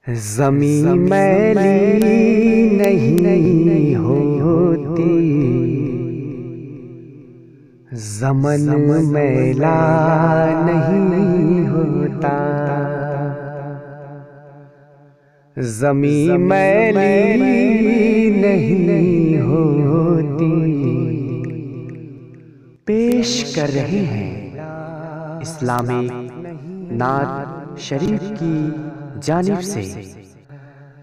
زمین میلی نہیں ہوتی، زمن میلا نہیں ہوتا۔ زمین میلی نہیں ہوتی۔ پیش کر رہے ہیں اسلامی نعت شریف کی جانب سے۔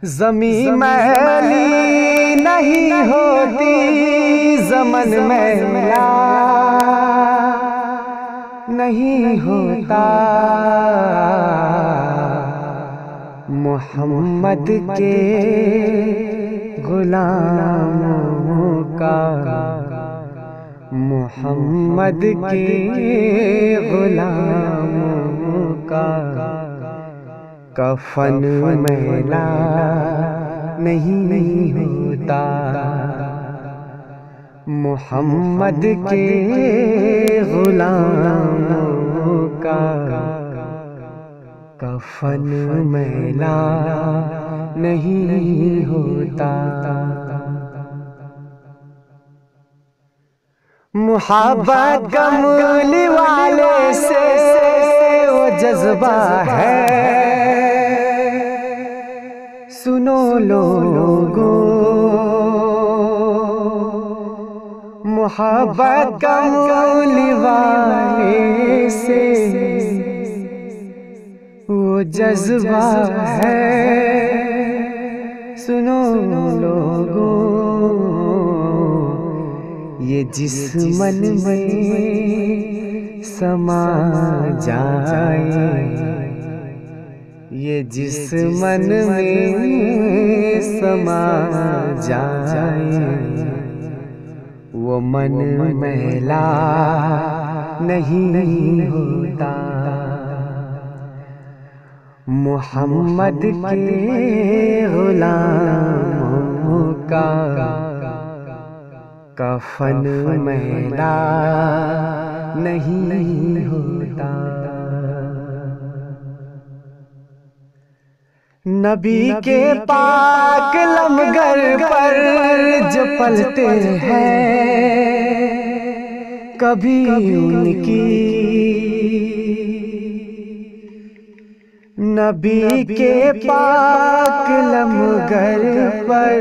زمین میلی نہیں ہوتی، زمن میلا نہیں ہوتا۔ محمد کے غلاموں کا، محمد کے غلاموں کا کفن میلا نہیں ہوتا۔ محمد کے غلاموں کا کفن میلا نہیں ہوتا۔ محبت کملی والے سے وہ جذبہ ہے، سنو لوگو۔ محبت کملی والے سے وہ جذبہ ہے، سنو لوگو۔ یہ جسمن میں سما جائے، یہ جسمن میں سما جائے، وہ من میلا نہیں ہوتا۔ محمد کے غلاموں کا کفن میلا نہیں ہوتا۔ نبی کے پاک لمگر پر جو پلتے ہیں، کبھی ان کی نبی کے پاک لمگر پر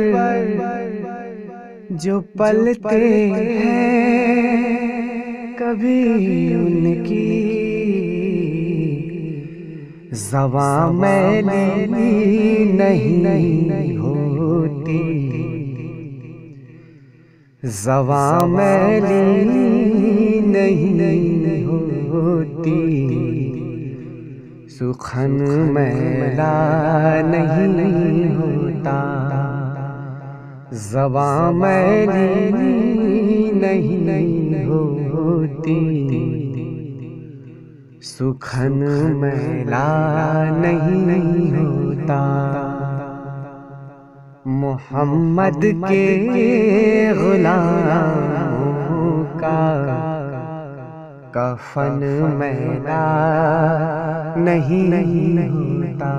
جو پلتے ہیں، کبھی ان کی زبان میلی نہیں ہوتی، زبان میلی نہیں ہوتی۔ سخن میلا نہیں ہوتا، زبان میلی نہیں ہوتی۔ سخن میلا نہیں ہوتا۔ محمد کے غلاموں کا کفن میلا نہیں ہوتا۔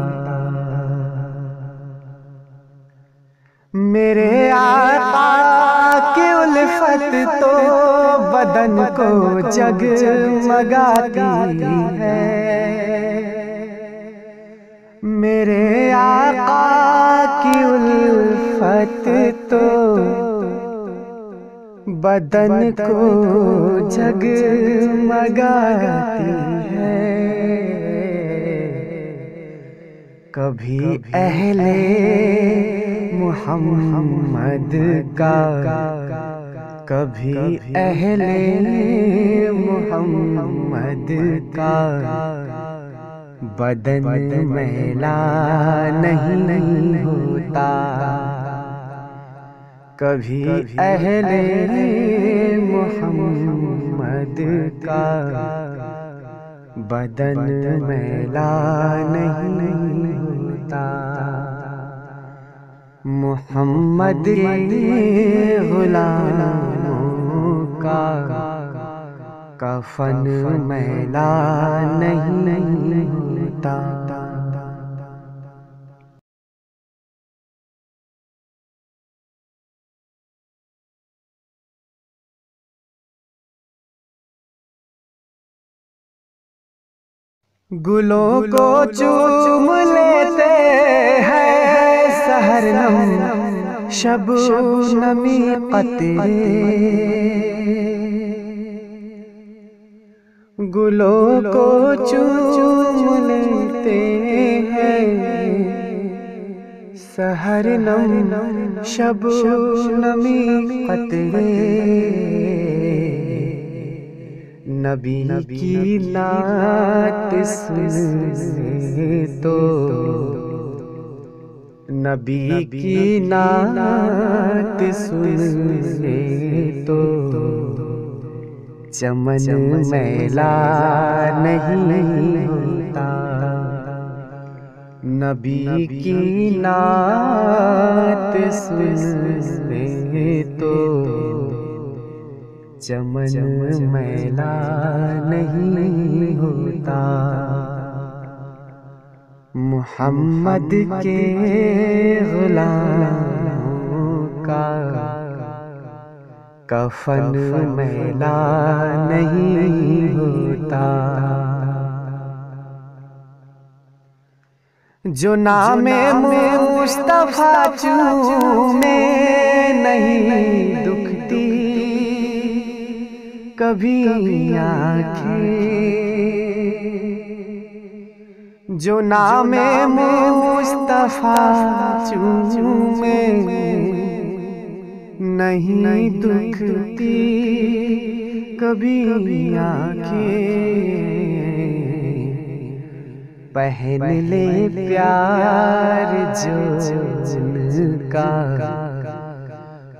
میرے آقا کی الفت تو بدن کو جگمگاتی ہے، میرے آقا کی الفت تو بدن کو جگمگاتی ہے۔ کبھی اہل محمد کا، کبھی اہل محمد کا بدن میلا نہیں ہوتا۔ کبھی اہل محمد کا بدن میلا نہیں ہوتا۔ محمد کے غلاموں کا کفن میلا نہیں ہوتا۔ گلوں کو چوم لیتے ہیں سحر نم شب نمی قطرے، گلوں کو چوم لیتے ہیں سحر نم شب نمی قطرے، نبی کی نعت سنے تو، نبی کی نعت سنے تو چمن میلا نہیں ہوتا، نبی کی نعت سنے تو چمن میلا نہیں ہوتا، محمد کے غلاموں کا کفن میلا نہیں ہوتا، جو نام مصطفیٰ چومے نہیں دکھتی کبھی آنکھیں، جو نام مصطفیٰ چومے نہیں دکھتی کبھی آنکھیں، پہن لے پیار جو ان کا،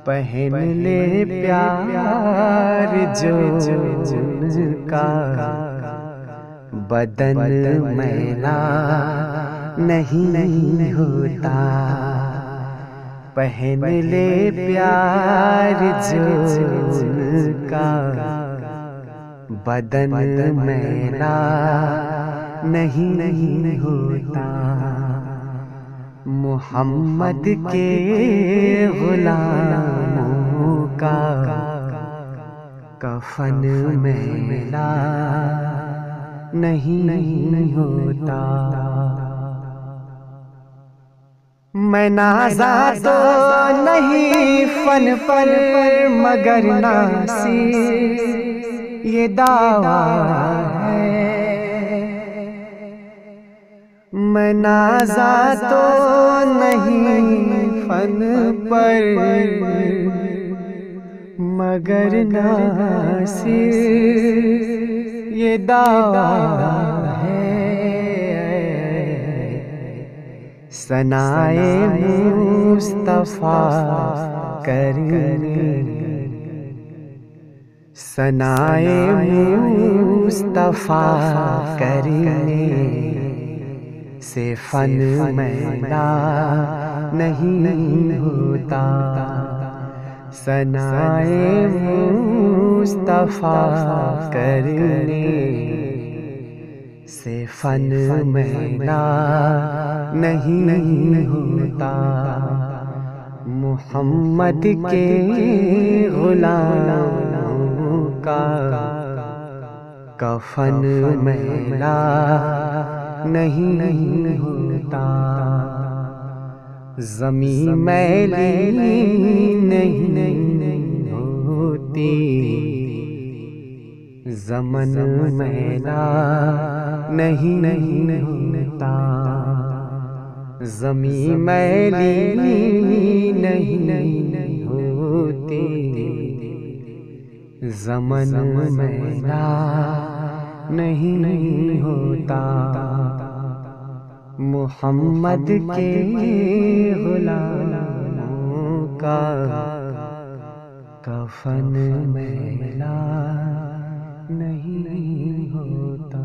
پہن لے پیار جو ان کا، بدن میلا نہیں ہوتا، پہن لے پیار جو ان کا، بدن میلا نہیں ہوتا، محمد کے غلاموں کا کفن میلا نہیں ہوتا، میں نازا تو نہیں فن پر مگر ناصر یہ دعویٰ ہے، میں نازا تو نہیں فن پر مگر ناصر یہ دعویٰ ہے، ثنائے مصطفیٰ کرنے، ثنائے مصطفیٰ کرنے سے فن میلا نہیں ہوتا، ثنائے مصطفیٰ کرنے سے فن میلا نہیں ہوتا، محمد کے غلاموں کا کفن میلا نہیں ہوتا، زمین میلی نہیں ہوتی، زمن میلا نہیں ہوتا، زمین میلی نہیں ہوتی، زمن میلا نہیں ہوتا، محمد کے غلاموں کا کفن میلا نہیں ہوتا۔